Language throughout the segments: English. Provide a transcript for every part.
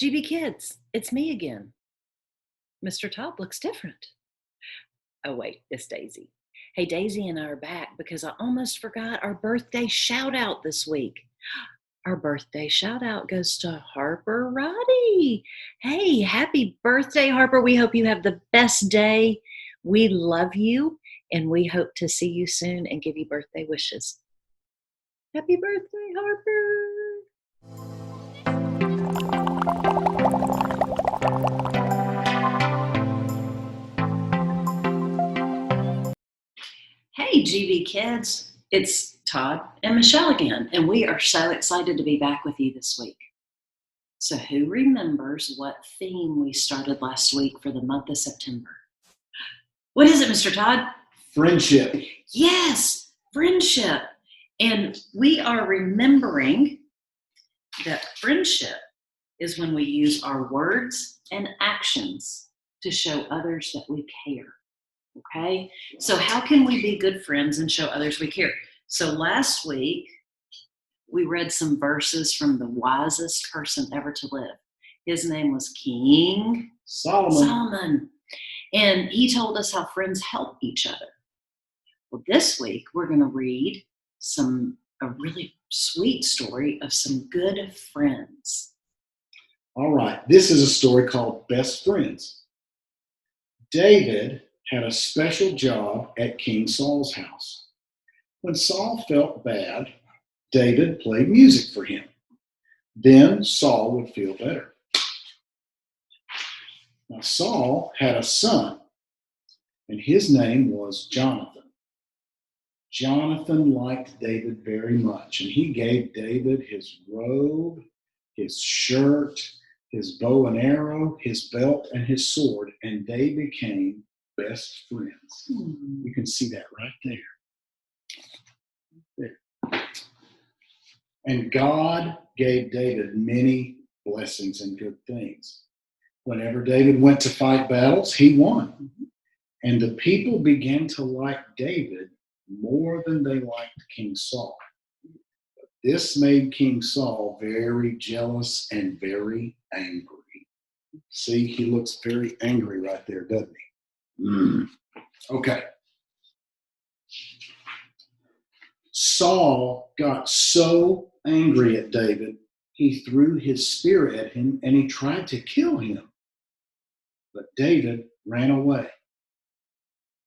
gbKids, it's me again. Mr. Todd looks different. Oh, wait, it's Daisy. Hey, Daisy and I are back because I almost forgot our birthday shout out this week. Our birthday shout out goes to Harper Roddy. Hey, happy birthday, Harper. We hope you have the best day. We love you and we hope to see you soon and give you birthday wishes. Happy birthday, Harper. Hey, gbKids. It's Todd and Michelle again, and we are so excited to be back with you this week. So, who remembers what theme we started last week for the month of September? What is it, Mr. Todd? Friendship. Yes, friendship. And we are remembering that friendship is when we use our words and actions to show others that we care. Okay, so how can we be good friends and show others we care? So last week, we read some verses from the wisest person ever to live. His name was King Solomon. And he told us how friends help each other. Well, this week, we're going to read a really sweet story of some good friends. All right, this is a story called Best Friends. David had a special job at King Saul's house. When Saul felt bad, David played music for him. Then Saul would feel better. Now, Saul had a son, and his name was Jonathan. Jonathan liked David very much, and he gave David his robe, his shirt, his bow and arrow, his belt, and his sword, and they became best friends. You can see that right there. And God gave David many blessings and good things. Whenever David went to fight battles, he won. And the people began to like David more than they liked King Saul. This made King Saul very jealous and very angry. See, he looks very angry right there, doesn't he? Okay. Saul got so angry at David, he threw his spear at him and he tried to kill him. But David ran away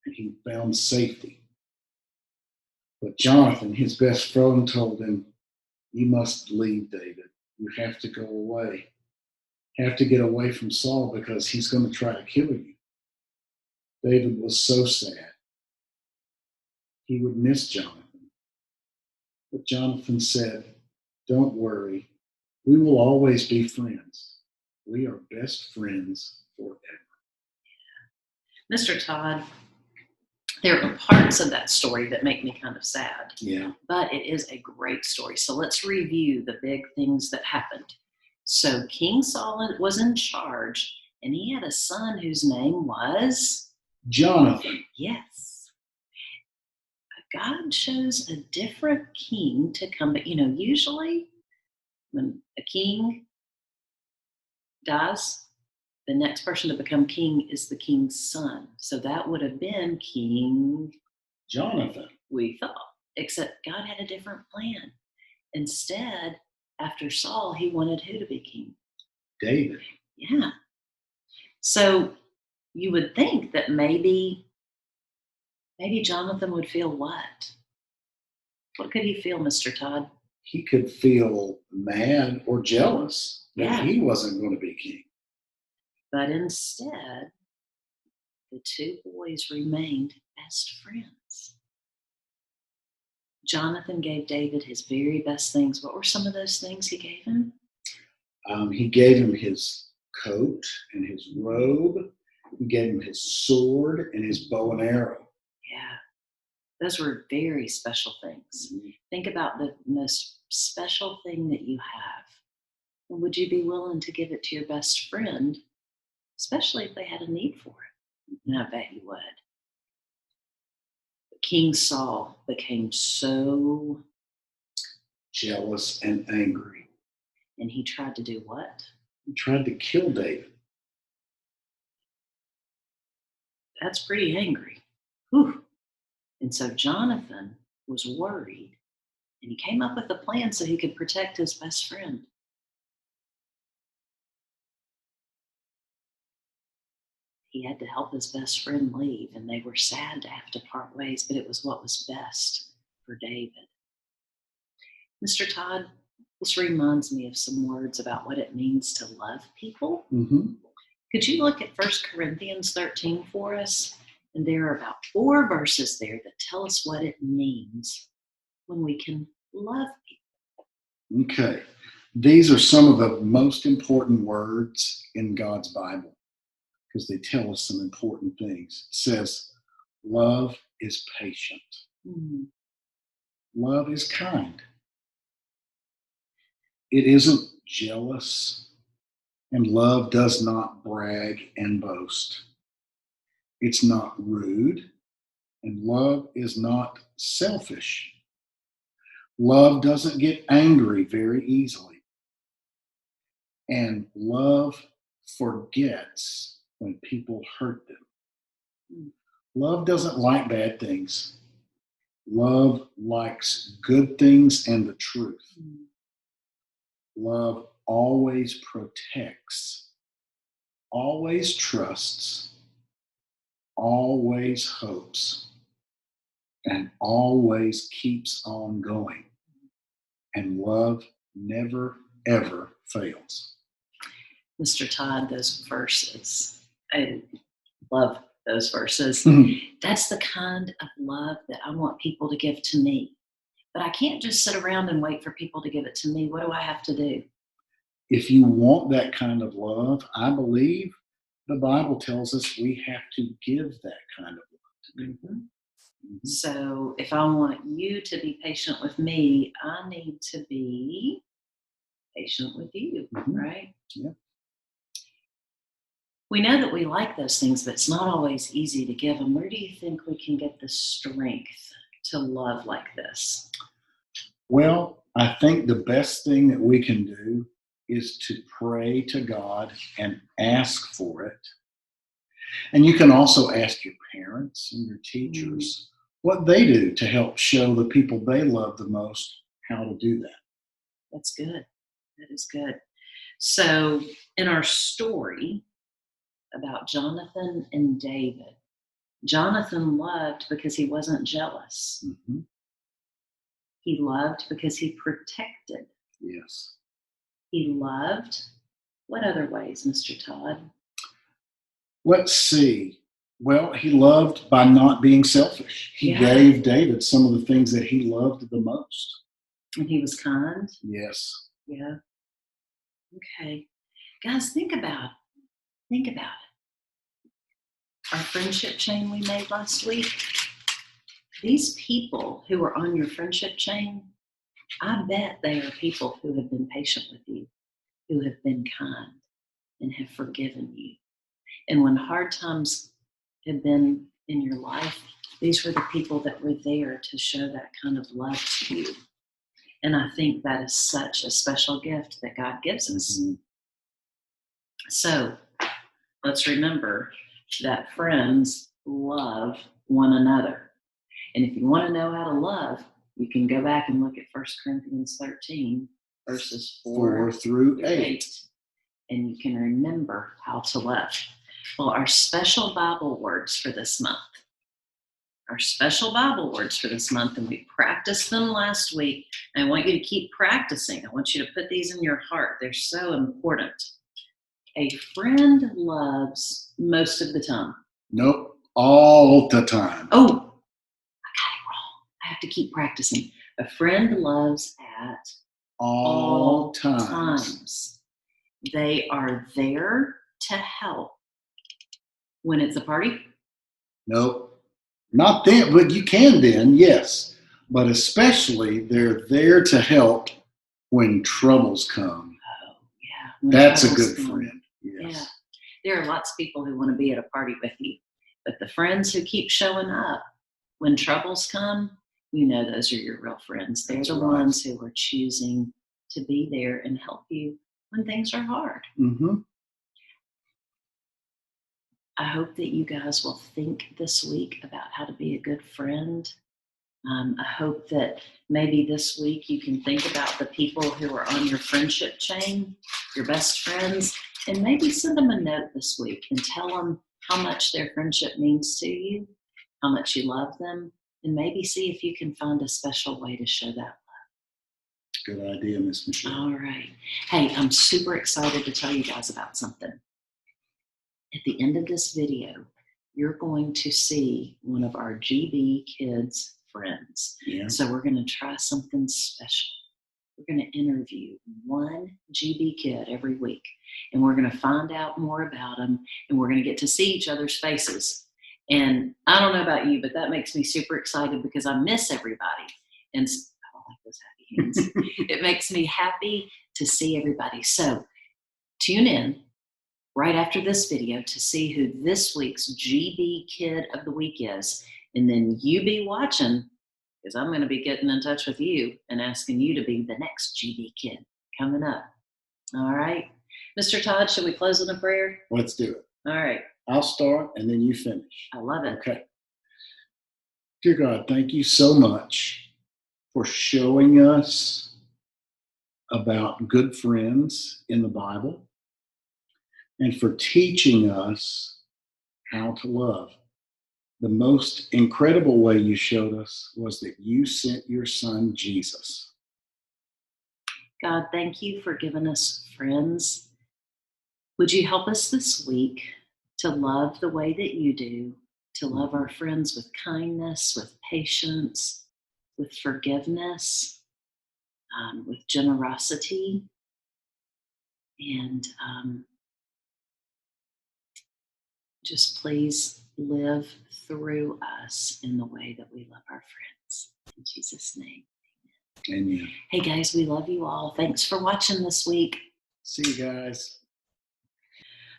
and he found safety. But Jonathan, his best friend, told him, "You must leave, David. You have to go away. You have to get away from Saul because he's going to try to kill you." David was so sad. He would miss Jonathan. But Jonathan said, "Don't worry. We will always be friends. We are best friends forever." Mr. Todd, there are parts of that story that make me kind of sad. Yeah. But it is a great story. So let's review the big things that happened. So King Saul was in charge, and he had a son whose name was Jonathan. Yes. God chose a different king to come, but usually when a king dies, the next person to become king is the king's son. So that would have been King Jonathan. We thought, except God had a different plan. Instead, after Saul, he wanted who to be king? David. Yeah. So you would think that maybe Jonathan would feel what? What could he feel, Mr. Todd? He could feel mad or jealous that he wasn't going to be king. But instead, the two boys remained best friends. Jonathan gave David his very best things. What were some of those things he gave him? He gave him his coat and his robe. He gave him his sword and his bow and arrow. Yeah, those were very special things. Think about the most special thing that you have. And would you be willing to give it to your best friend, especially if they had a need for it? And I bet you would. King Saul became so jealous and angry. And he tried to do what? He tried to kill David. That's pretty angry. Whew. And so Jonathan was worried, and he came up with a plan so he could protect his best friend. He had to help his best friend leave, and they were sad to have to part ways, but it was what was best for David. Mr. Todd, this reminds me of some words about what it means to love people. Mm-hmm. Could you look at 1 Corinthians 13 for us? And there are about 4 verses there that tell us what it means when we can love people. Okay. These are some of the most important words in God's Bible because they tell us some important things. It says, love is patient. Mm. Love is kind. It isn't jealous, and love does not brag and boast. It's not rude, and love is not selfish. Love doesn't get angry very easily, and love forgets when people hurt them. Mm. Love doesn't like bad things. Love likes good things and the truth. Mm. Love always protects, always trusts, always hopes, and always keeps on going. And love never, ever fails. Mr. Todd, those verses, I love those verses. That's the kind of love that I want people to give to me. But I can't just sit around and wait for people to give it to me. What do I have to do? If you want that kind of love, I believe the Bible tells us we have to give that kind of love to people. Mm-hmm. So if I want you to be patient with me, I need to be patient with you, right? Yeah. We know that we like those things, but it's not always easy to give them. Where do you think we can get the strength to love like this? Well, I think the best thing that we can do is to pray to God and ask for it. And you can also ask your parents and your teachers what they do to help show the people they love the most how to do that. That's good. That is good. So in our story about Jonathan and David, Jonathan loved because he wasn't jealous. Mm-hmm. He loved because he protected. Yes. He loved. What other ways, Mr. Todd? Let's see. Well, he loved by not being selfish. He gave David some of the things that he loved the most. And he was kind? Yes. Yeah. Okay. Guys, think about it. Think about it. Our friendship chain we made last week, these people who are on your friendship chain, I bet they are people who have been patient with you, who have been kind and have forgiven you. And when hard times have been in your life, these were the people that were there to show that kind of love to you. And I think that is such a special gift that God gives us. Mm-hmm. So let's remember that friends love one another. And if you want to know how to love, you can go back and look at 1 Corinthians 13, verses 4 through 8. And you can remember how to love. Well, our special Bible words for this month. And we practiced them last week. And I want you to keep practicing. I want you to put these in your heart. They're so important. A friend loves most of the time. Nope, all the time. Oh, I got it wrong. I have to keep practicing. A friend loves at all times. They are there to help. When it's a party? Nope, not then, but you can then, yes. But especially they're there to help when troubles come. Oh, yeah. When That's a troubles good come. friend. Yes. Yeah. There are lots of people who want to be at a party with you, but the friends who keep showing up when troubles come, you know those are your real friends. They're the ones who are choosing to be there and help you when things are hard. Mm-hmm. I hope that you guys will think this week about how to be a good friend. I hope that maybe this week you can think about the people who are on your friendship chain, your best friends, and maybe send them a note this week and tell them how much their friendship means to you, how much you love them, and maybe see if you can find a special way to show that. Good idea, Miss Michelle. All right. Hey, I'm super excited to tell you guys about something. At the end of this video, you're going to see one of our gbKids friends. Yeah. So we're going to try something special. We're going to interview one gbKid every week, and we're going to find out more about them, and we're going to get to see each other's faces. And I don't know about you, but that makes me super excited because I miss everybody. And I don't like those happy hands. It makes me happy to see everybody. So tune in right after this video to see who this week's gbKid of the week is. And then you be watching, because I'm going to be getting in touch with you and asking you to be the next gbKid coming up. All right. Mr. Todd, should we close with a prayer? Let's do it. All right. I'll start and then you finish. I love it. Okay. Dear God, thank you so much for showing us about good friends in the Bible and for teaching us how to love. The most incredible way you showed us was that you sent your son, Jesus. God, thank you for giving us friends. Would you help us this week to love the way that you do, to love our friends with kindness, with patience, with forgiveness, with generosity, and just please live through us in the way that we love our friends. In Jesus' name. Amen. Hey guys, we love you all. Thanks for watching this week. See you guys.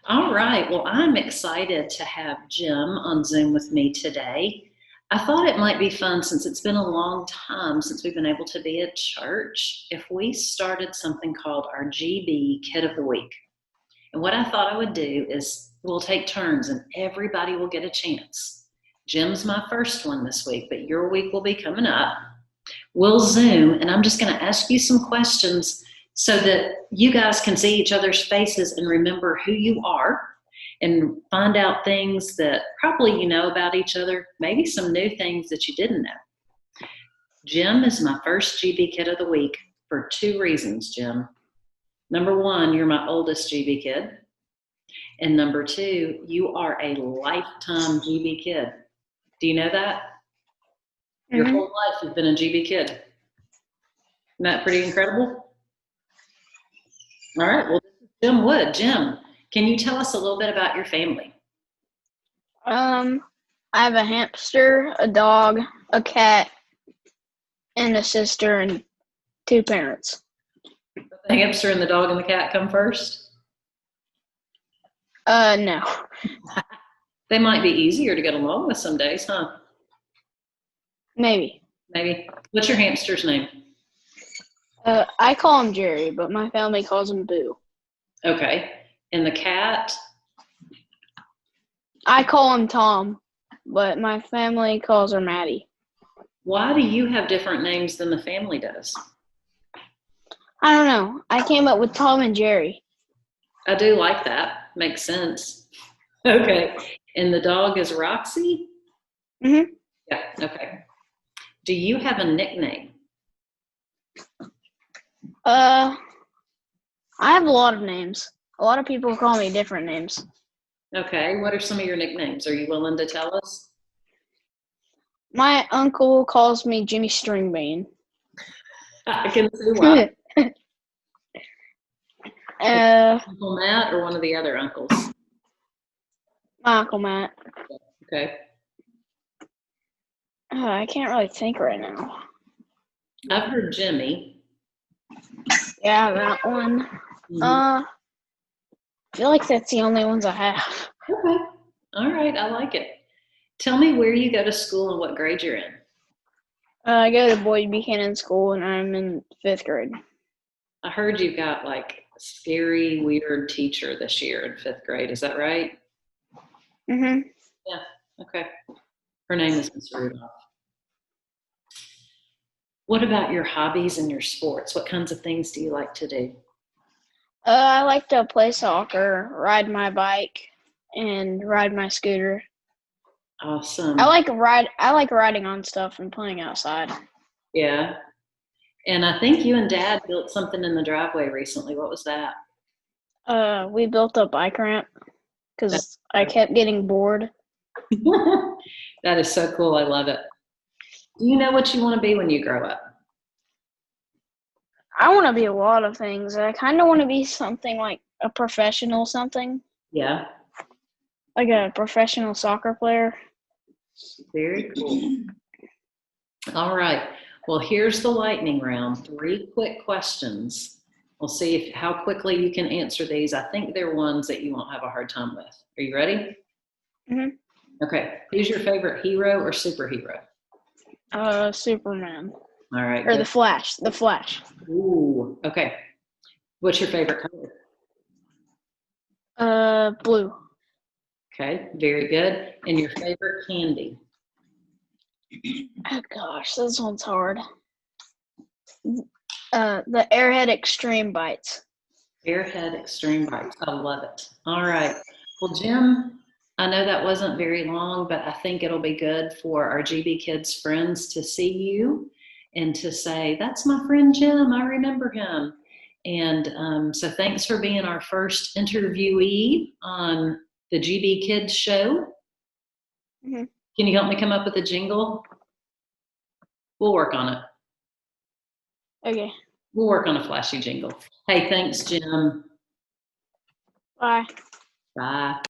All right. Well, I'm excited to have Jim on Zoom with me today. I thought it might be fun, since it's been a long time since we've been able to be at church, if we started something called our GB Kid of the Week. And what I thought I would do is we'll take turns and everybody will get a chance. Jim's my first one this week, but your week will be coming up. We'll Zoom, and I'm just going to ask you some questions so that you guys can see each other's faces and remember who you are and find out things that probably you know about each other, maybe some new things that you didn't know. Jim is my first GB Kid of the Week for 2 reasons, Jim. Number 1, you're my oldest GB Kid. And number 2, you are a lifetime GB Kid. Do you know that? Your whole life you've been a GB Kid. Isn't that pretty incredible? All right, well, this is Jim Wood. Jim, can you tell us a little bit about your family? I have a hamster, a dog, a cat, and a sister, and 2 parents. The hamster and the dog and the cat come first? No. They might be easier to get along with some days, huh? Maybe. Maybe. What's your hamster's name? I call him Jerry, but my family calls him Boo. Okay. And the cat? I call him Tom, but my family calls her Maddie. Why do you have different names than the family does? I don't know. I came up with Tom and Jerry. I do like that. Makes sense. Okay. And the dog is Roxy? Mm-hmm. Yeah, okay. Do you have a nickname? I have a lot of names. A lot of people call me different names. Okay. What are some of your nicknames? Are you willing to tell us? My uncle calls me Jimmy Stringbean. I can see why. Uncle Matt or one of the other uncles? My Uncle Matt. Okay. I can't really think right now. I've heard Jimmy. Yeah, that one. Mhm. I feel like that's the only ones I have. Okay. All right. I like it. Tell me where you go to school and what grade you're in. I go to Boyd Buchanan School, and I'm in 5th grade. I heard you've got like scary, weird teacher this year in 5th grade. Is that right? Mhm. Yeah. Okay. Her name is Miss Rudolph. What about your hobbies and your sports? What kinds of things do you like to do? I like to play soccer, ride my bike, and ride my scooter. Awesome. I like riding on stuff and playing outside. Yeah. And I think you and Dad built something in the driveway recently. What was that? We built a bike ramp That's because I kept getting bored. that is so cool. I love it. Do you know what you want to be when you grow up? I want to be a lot of things. I kind of want to be something like a professional something, Yeah. like a professional soccer player. Very cool. All right. Well, here's the lightning round. 3 quick questions. We'll see how quickly you can answer these. I think they're ones that you won't have a hard time with. Are you ready? Mhm. Okay. Who's your favorite hero or superhero? Superman All right. or Good. the Flash. The Flash. Ooh. Okay. What's your favorite color? Blue. Okay. Very good. And your favorite candy? Oh gosh, this one's hard. The Airhead Extreme Bites. Airhead Extreme Bites. I love it. All right. Well, Jim, I know that wasn't very long, but I think it'll be good for our gbKids friends to see you and to say, that's my friend Jim. I remember him. And so thanks for being our first interviewee on the gbKids show. Mhm. Can you help me come up with a jingle? We'll work on it. Okay. We'll work on a flashy jingle. Hey, thanks, Jim. Bye. Bye.